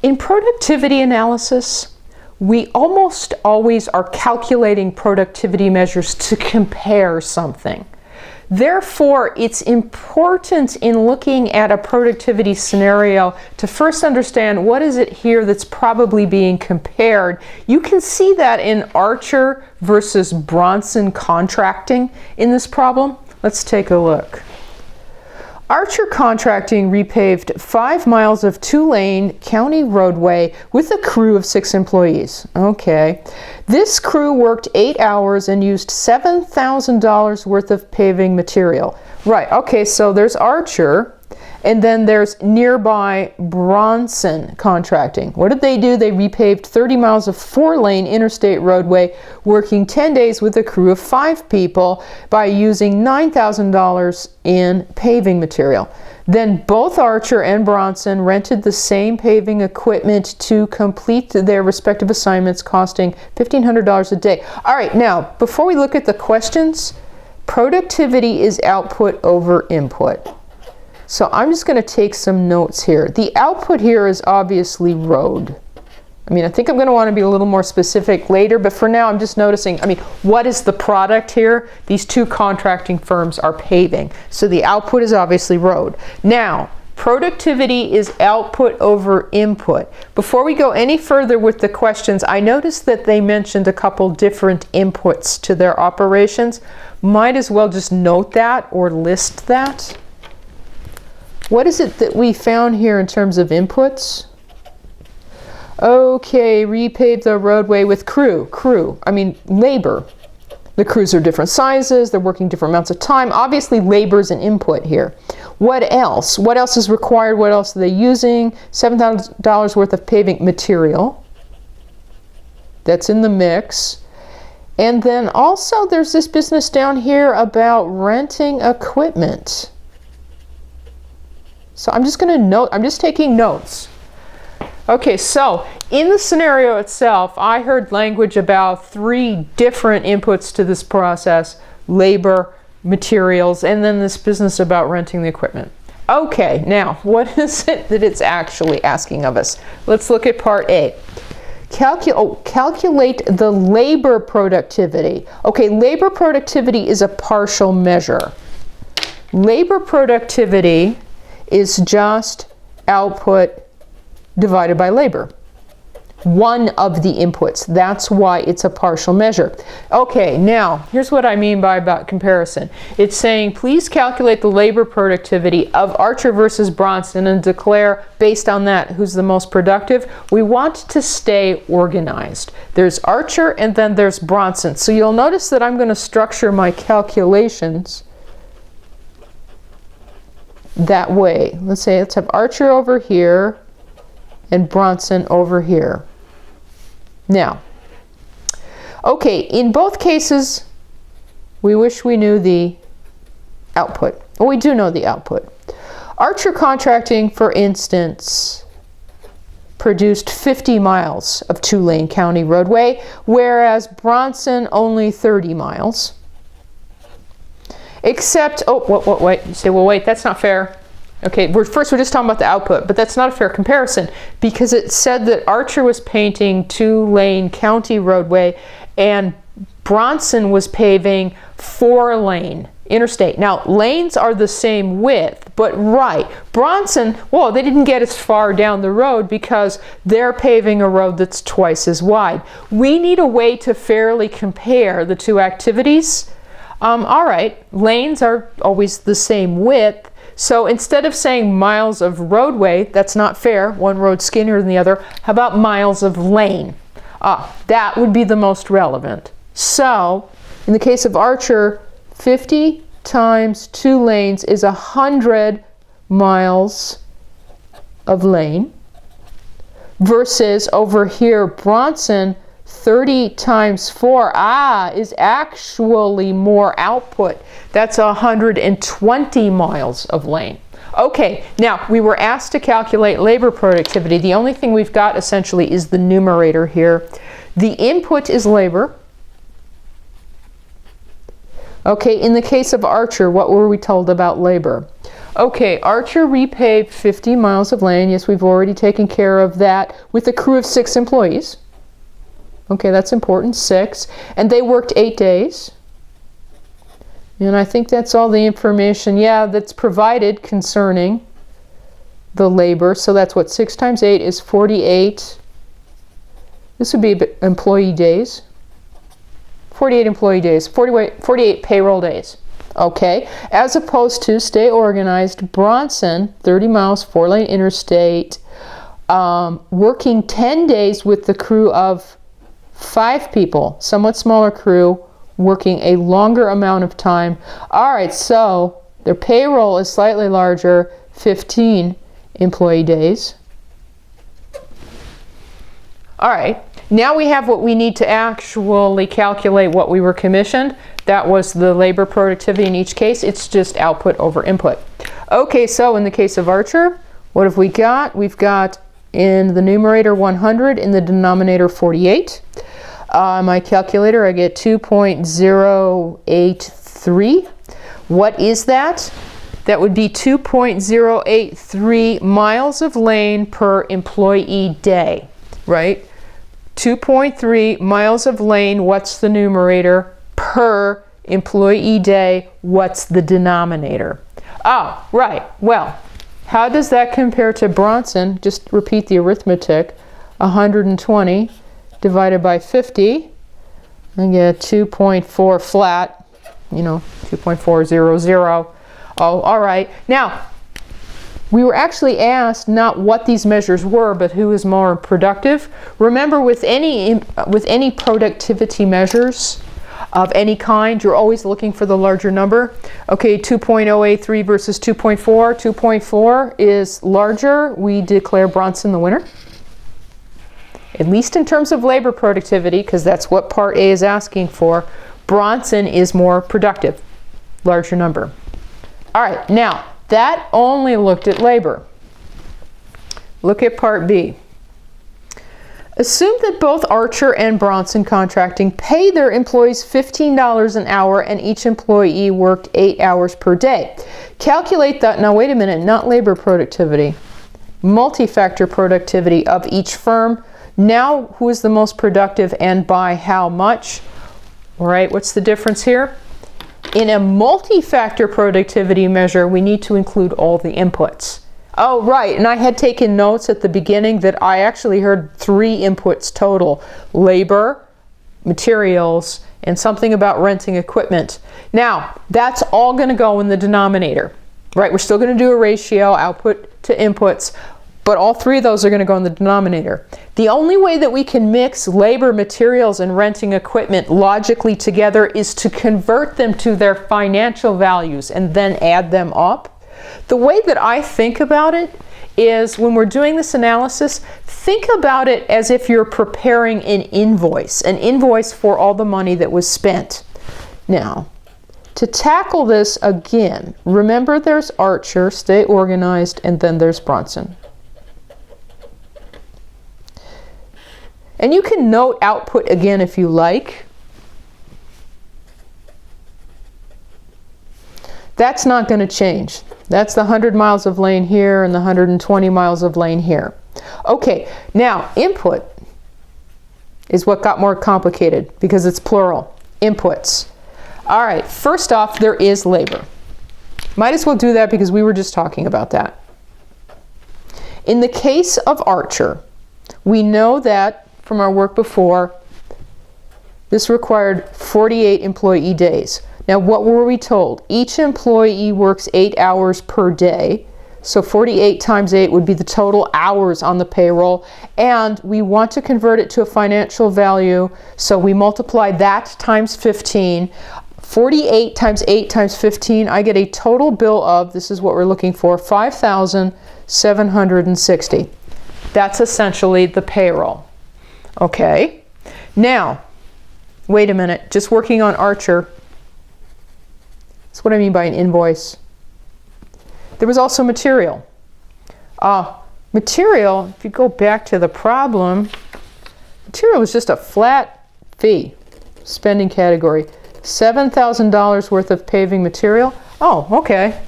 In productivity analysis, we almost always are calculating productivity measures to compare something. Therefore, it's important in looking at a productivity scenario to first understand what is it here that's probably being compared. You can see that in Archer versus Bronson contracting in this problem. Let's take a look. Archer Contracting repaved 5 miles of 2-lane county roadway with a crew of 6 employees. Okay. This crew worked 8 hours and used $7,000 worth of paving material. Right, okay, so there's Archer, and then there's nearby Bronson Contracting. What did they do? They repaved 30 miles of 4-lane interstate roadway, working 10 days with a crew of 5 people by using $9,000 in paving material. Then both Archer and Bronson rented the same paving equipment to complete their respective assignments, costing $1,500 a day. All right, now, before we look at the questions, productivity is output over input. So I'm just going to take some notes here. The output here is obviously road. I mean, I think I'm going to want to be a little more specific later, but for now I'm just noticing, I mean, what is the product here? These 2 contracting firms are paving. So the output is obviously road. Now, productivity is output over input. Before we go any further with the questions, I noticed that they mentioned a couple different inputs to their operations. Might as well just note that or list that. What is it that we found here in terms of inputs? Okay, repave the roadway with labor. The crews are different sizes, they're working different amounts of time. Obviously, labor is an input here. What else? What else is required? What else are they using? $7,000 worth of paving material. That's in the mix. And then also there's this business down here about renting equipment. So I'm just going to note, I'm just taking notes. Okay, so in the scenario itself, I heard language about 3 different inputs to this process: labor, materials, and then this business about renting the equipment. Okay, now what is it that it's actually asking of us? Let's look at part A. Calculate the labor productivity. Okay, labor productivity is a partial measure. Labor productivity is just output divided by labor. One of the inputs. That's why it's a partial measure. Okay, now, here's what I mean by about comparison. It's saying, please calculate the labor productivity of Archer versus Bronson and declare, based on that, who's the most productive. We want to stay organized. There's Archer and then there's Bronson. So you'll notice that I'm going to structure my calculations that way. Let's have Archer over here and Bronson over here. Now, okay, in both cases, we wish we knew the output. Well, we do know the output. Archer Contracting, for instance, produced 50 miles of 2-lane county roadway, whereas Bronson only 30 miles. Except, wait, you say, well, wait, that's not fair. Okay, first we're just talking about the output, but that's not a fair comparison because it said that Archer was painting 2-lane county roadway and Bronson was paving 4-lane interstate. Now, lanes are the same width, but right, Bronson, well, they didn't get as far down the road because they're paving a road that's twice as wide. We need a way to fairly compare the 2 activities. All right, lanes are always the same width. So instead of saying miles of roadway, that's not fair, one road skinnier than the other, how about miles of lane? That would be the most relevant. So in the case of Archer, 50 times 2 lanes is 100 miles of lane versus over here Bronson, 30 times 4 is actually more output. That's 120 miles of lane. Okay, now we were asked to calculate labor productivity. The only thing we've got essentially is the numerator here. The input is labor. Okay, in the case of Archer, what were we told about labor? Okay, Archer repaved 50 miles of lane. Yes, we've already taken care of that with a crew of 6 employees. Okay, that's important, 6. And they worked 8 days. And I think that's all the information, yeah, that's provided concerning the labor. So that's what, 6 times 8 is 48. This would be employee days. 48 employee days, 48 payroll days. Okay, as opposed to, stay organized, Bronson, 30 miles, 4-lane interstate, working 10 days with the crew of 5 people, somewhat smaller crew, working a longer amount of time. All right, so their payroll is slightly larger, 15 employee days. All right, now we have what we need to actually calculate what we were commissioned. That was the labor productivity in each case. It's just output over input. Okay, so in the case of Archer, what have we got? We've got in the numerator 100, in the denominator 48. My calculator, I get 2.083. What is that? That would be 2.083 miles of lane per employee day, right? 2.3 miles of lane, what's the numerator? Per employee day, what's the denominator? Oh, right. Well, how does that compare to Bronson? Just repeat the arithmetic. 120 divided by 50, and get 2.4 flat, 2.400. Oh, all right. Now, we were actually asked not what these measures were, but who is more productive. Remember, with any productivity measures of any kind, you're always looking for the larger number. Okay, 2.083 versus 2.4. 2.4 is larger. We declare Bronson the winner, at least in terms of labor productivity, because that's what Part A is asking for. Bronson is more productive, larger number. All right, now that only looked at labor. Look at Part B. Assume that both Archer and Bronson Contracting pay their employees $15 an hour and each employee worked 8 hours per day. Calculate that, now wait a minute, not labor productivity, multi-factor productivity of each firm. Now, who is the most productive and by how much? All right, what's the difference here? In a multi-factor productivity measure, we need to include all the inputs. Oh, right, and I had taken notes at the beginning that I actually heard 3 inputs total: labor, materials, and something about renting equipment. Now, that's all going to go in the denominator, right? We're still going to do a ratio, output to inputs, but all 3 of those are going to go in the denominator. The only way that we can mix labor, materials, and renting equipment logically together is to convert them to their financial values and then add them up. The way that I think about it is, when we're doing this analysis, think about it as if you're preparing an invoice for all the money that was spent. Now, to tackle this again, remember there's Archer, stay organized, and then there's Bronson. And you can note output again if you like. That's not going to change. That's the 100 miles of lane here and the 120 miles of lane here. Okay, now input is what got more complicated because it's plural. Inputs. All right, first off, there is labor. Might as well do that because we were just talking about that. In the case of Archer, we know that from our work before, this required 48 employee days. Now, what were we told? Each employee works 8 hours per day. So 48 times 8 would be the total hours on the payroll. And we want to convert it to a financial value. So we multiply that times 15. 48 times 8 times 15, I get a total bill of, this is what we're looking for, $5,760. That's essentially the payroll. Okay. Now, wait a minute. Just working on Archer. That's what I mean by an invoice. There was also material. Material, if you go back to the problem, material was just a flat fee, spending category. $7,000 worth of paving material. Oh, okay.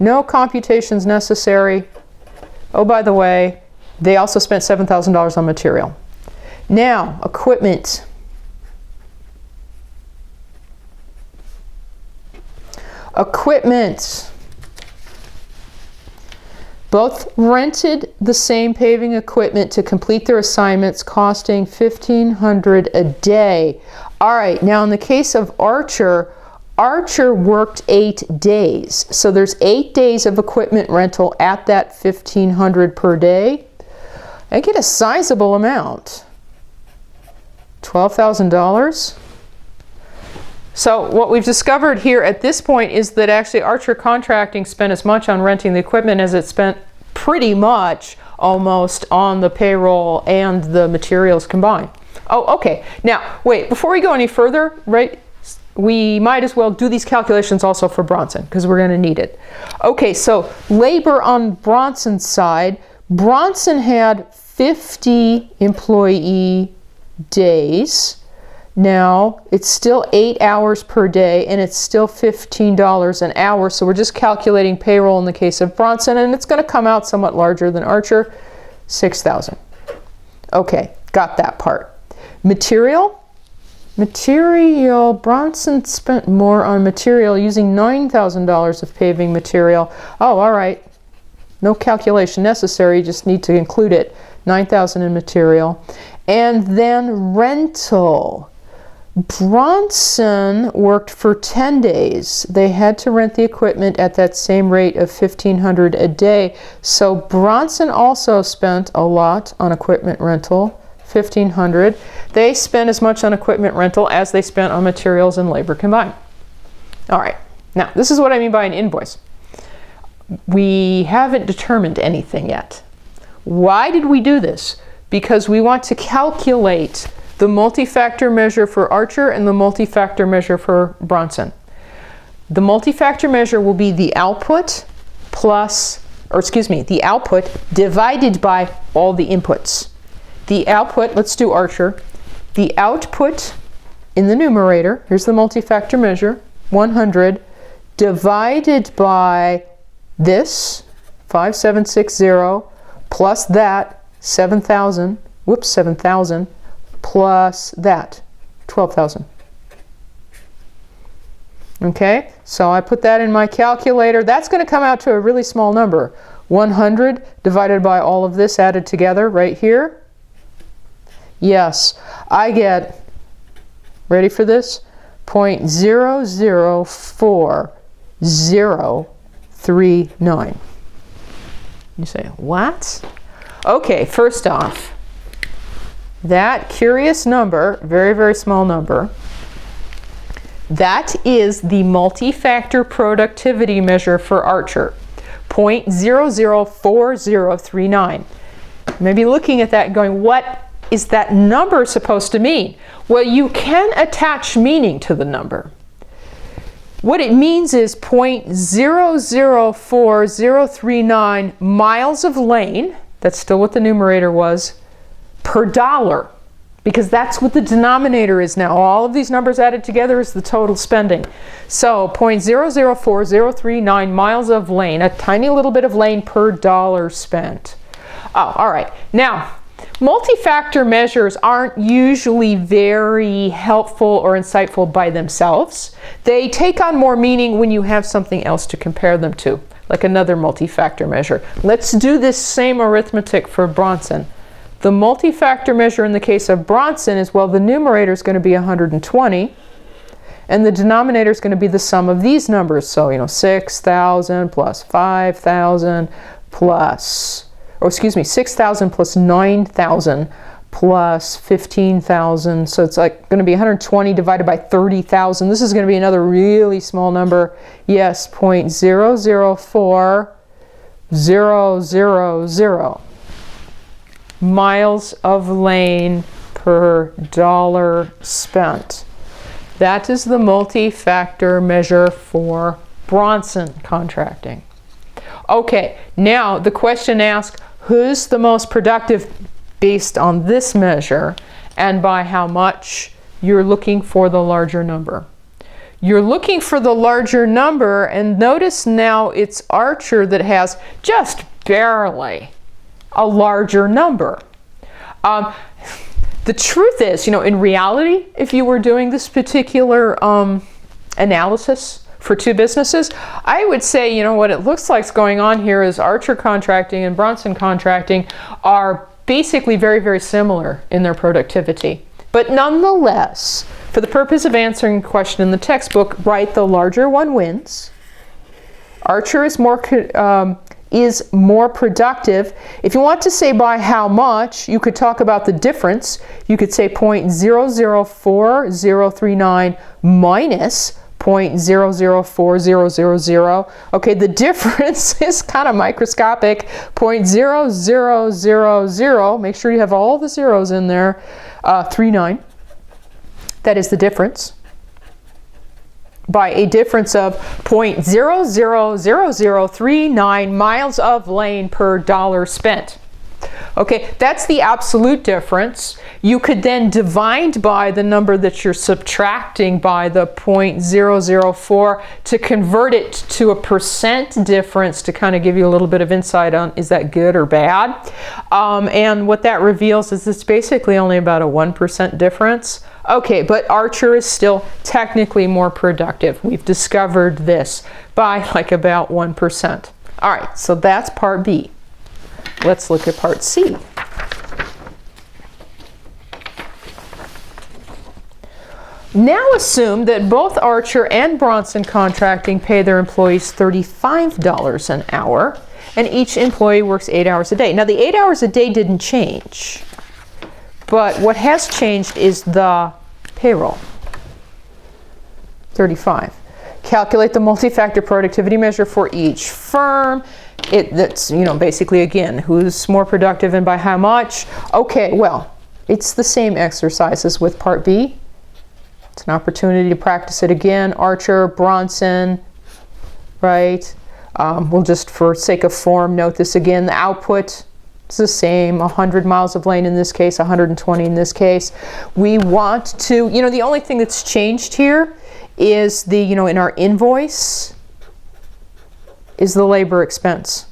No computations necessary. Oh, by the way, they also spent $7,000 on material. Now, equipment. Equipment. Both rented the same paving equipment to complete their assignments, costing $1,500 a day. All right, now in the case of Archer, Archer worked 8 days. So there's 8 days of equipment rental at that $1,500 per day. I get a sizable amount. $12,000. So what we've discovered here at this point is that actually Archer Contracting spent as much on renting the equipment as it spent pretty much almost on the payroll and the materials combined. Oh, okay. Now, wait, before we go any further, right, we might as well do these calculations also for Bronson because we're going to need it. Okay, so labor on Bronson's side, Bronson had 50 employee days. Now, it's still 8 hours per day, and it's still $15 an hour, so we're just calculating payroll in the case of Bronson, and it's going to come out somewhat larger than Archer, $6,000. Okay, got that part. Material? Material, Bronson spent more on material, using $9,000 of paving material. Oh, all right. No calculation necessary, you just need to include it. $9,000 in material. And then rental. Bronson worked for 10 days. They had to rent the equipment at that same rate of $1,500 a day. So Bronson also spent a lot on equipment rental, $1,500. They spent as much on equipment rental as they spent on materials and labor combined. All right, now this is what I mean by an invoice. We haven't determined anything yet. Why did we do this? Because we want to calculate the multi-factor measure for Archer and the multi-factor measure for Bronson. The multi-factor measure will be the output the output divided by all the inputs. The output, let's do Archer. The output in the numerator, here's the multi-factor measure, 100, divided by this, 5760, plus that, 7,000, plus that, 12,000. Okay, so I put that in my calculator. That's going to come out to a really small number. 100 divided by all of this added together right here. Yes, I get, ready for this? 0.004039. You say, what? Okay, first off, that curious number, very, very small number, that is the multi-factor productivity measure for Archer, 0.004039. You may be looking at that and going, what is that number supposed to mean? Well, you can attach meaning to the number. What it means is 0.004039 miles of lane, that's still what the numerator was, per dollar, because that's what the denominator is now. All of these numbers added together is the total spending. So 0.004039 miles of lane, a tiny little bit of lane per dollar spent. Oh, all right. Now, multi-factor measures aren't usually very helpful or insightful by themselves. They take on more meaning when you have something else to compare them to, like another multi-factor measure. Let's do this same arithmetic for Bronson. The multi-factor measure in the case of Bronson is, well, the numerator is going to be 120, and the denominator is going to be the sum of these numbers. So, 6,000 plus 5,000 plus, 6,000 plus 9,000 plus 15,000. So it's like going to be 120 divided by 30,000. This is going to be another really small number. Yes, 0.004000 miles of lane per dollar spent. That is the multi-factor measure for Bronson Contracting. Okay, now the question asks, who's the most productive based on this measure, and by how much you're looking for the larger number. you're looking for the larger number, and notice now it's Archer that has just barely a larger number. The truth is, in reality, if you were doing this particular analysis for two businesses, I would say, what it looks like is going on here is Archer Contracting and Bronson Contracting are basically very, very similar in their productivity. But nonetheless, for the purpose of answering a question in the textbook, write the larger one wins. Archer is more productive. If you want to say by how much, you could talk about the difference. You could say 0.004039 minus 0.004000. Okay, the difference is kind of microscopic. 0.0000, make sure you have all the zeros in there, 39. That is the difference. By a difference of 0.000039 miles of lane per dollar spent. Okay, that's the absolute difference. You could then divide by the number that you're subtracting by the 0.004 to convert it to a percent difference to kind of give you a little bit of insight on is that good or bad. And what that reveals is it's basically only about a 1% difference. Okay, but Archer is still technically more productive. We've discovered this by like about 1%. All right, so that's part B. Let's look at part C. Now assume that both Archer and Bronson Contracting pay their employees $35 an hour, and each employee works 8 hours a day. Now the 8 hours a day didn't change, but what has changed is the payroll. 35. Calculate the multi-factor productivity measure for each firm. That's basically, again, who's more productive and by how much. Okay, well, it's the same exercise as with part B. It's an opportunity to practice it again. Archer, Bronson, right? We'll just, for sake of form, note this again. The output is the same, 100 miles of lane in this case, 120 in this case. We want to, the only thing that's changed here is the, in our invoice, is the labor expense.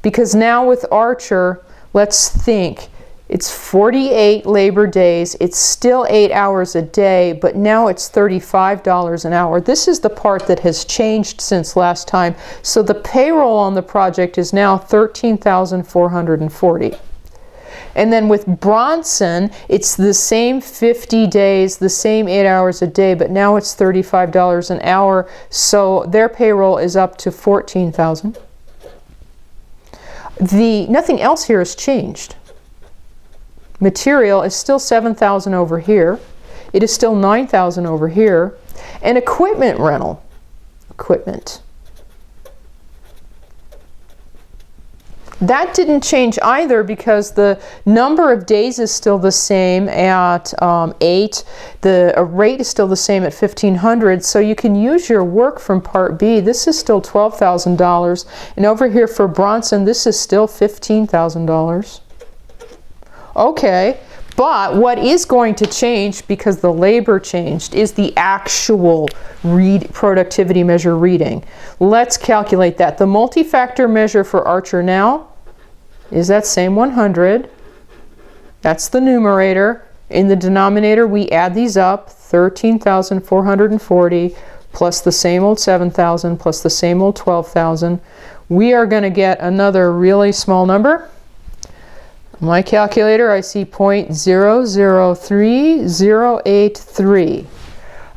Because now with Archer, let's think, it's 48 labor days, it's still 8 hours a day, but now it's $35 an hour. This is the part that has changed since last time. So the payroll on the project is now $13,440. And then with Bronson, it's the same 50 days, the same 8 hours a day, but now it's $35 an hour. So their payroll is up to $14,000. Nothing else here has changed. Material is still $7,000 over here. It is still $9,000 over here. And equipment rental, that didn't change either because the number of days is still the same at 8. The rate is still the same at $1,500. So you can use your work from part B. This is still $12,000. And over here for Bronson, this is still $15,000. Okay, but what is going to change because the labor changed is the actual productivity measure reading. Let's calculate that. The multi-factor measure for Archer now is that same 100. That's the numerator. In the denominator, we add these up, 13,440 plus the same old 7,000 plus the same old 12,000. We are going to get another really small number. My calculator, I see 0.003083.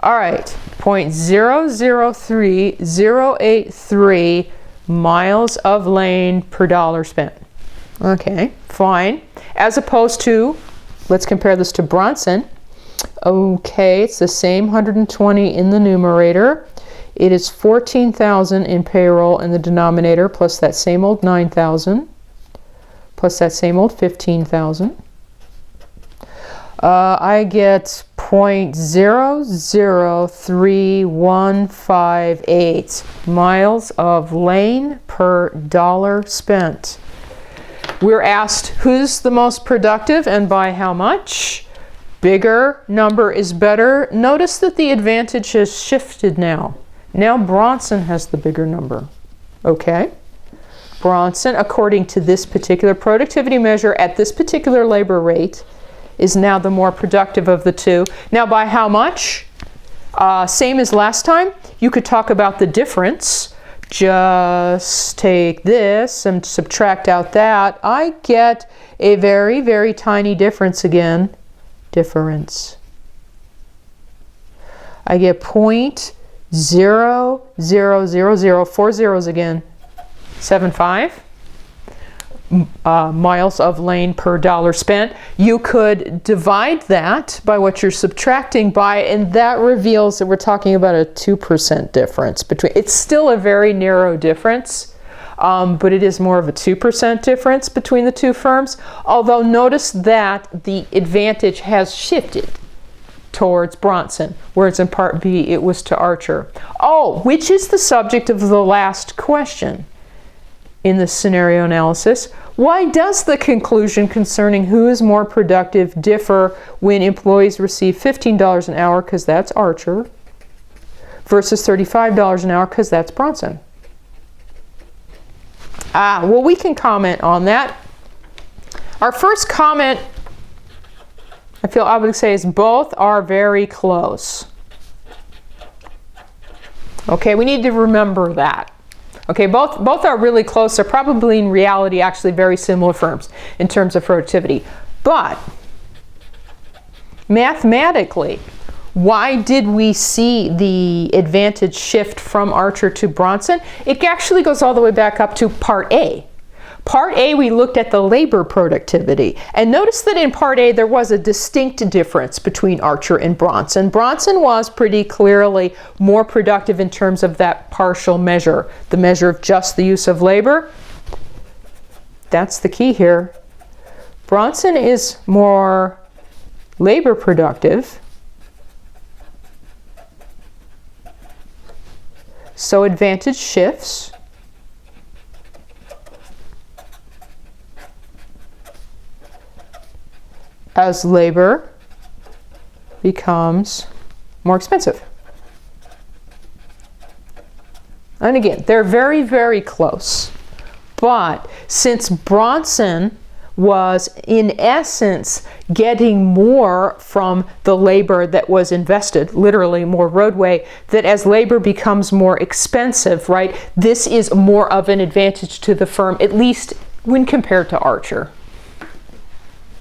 All right, 0.003083 miles of lane per dollar spent. Okay, fine. As opposed to, let's compare this to Bronson. Okay, it's the same 120 in the numerator. It is 14,000 in payroll in the denominator plus that same old 9,000. Plus that same old 15,000. I get 0.003158 miles of lane per dollar spent. We're asked who's the most productive and by how much. Bigger number is better. Notice that the advantage has shifted now. Now Bronson has the bigger number. Okay? Bronson, according to this particular productivity measure at this particular labor rate, is now the more productive of the two. Now by how much? Same as last time. You could talk about the difference. Just take this and subtract out that. I get a very, very tiny difference again. Difference. I get 0.0000, 4 zeros again, 75 miles of lane per dollar spent. You could divide that by what you're subtracting by, and that reveals that we're talking about a 2% difference between. It's still a very narrow difference, but it is more of a 2% difference between the two firms. Although notice that the advantage has shifted towards Bronson, whereas in Part B it was to Archer. Oh, which is the subject of the last question in the scenario analysis. Why does the conclusion concerning who is more productive differ when employees receive $15 an hour, because that's Archer, versus $35 an hour, because that's Bronson? Well, we can comment on that. Our first comment, I would say, is both are very close. Okay, we need to remember that. Okay, both are really close. They're probably in reality actually very similar firms in terms of productivity. But mathematically, why did we see the advantage shift from Archer to Bronson? It actually goes all the way back up to Part A. Part A, we looked at the labor productivity. And notice that in Part A, there was a distinct difference between Archer and Bronson. Bronson was pretty clearly more productive in terms of that partial measure, the measure of just the use of labor. That's the key here. Bronson is more labor productive. So advantage shifts. As labor becomes more expensive. And again, they're very, very close. But since Bronson was in essence getting more from the labor that was invested, literally more roadway, that as labor becomes more expensive, right, this is more of an advantage to the firm, at least when compared to Archer.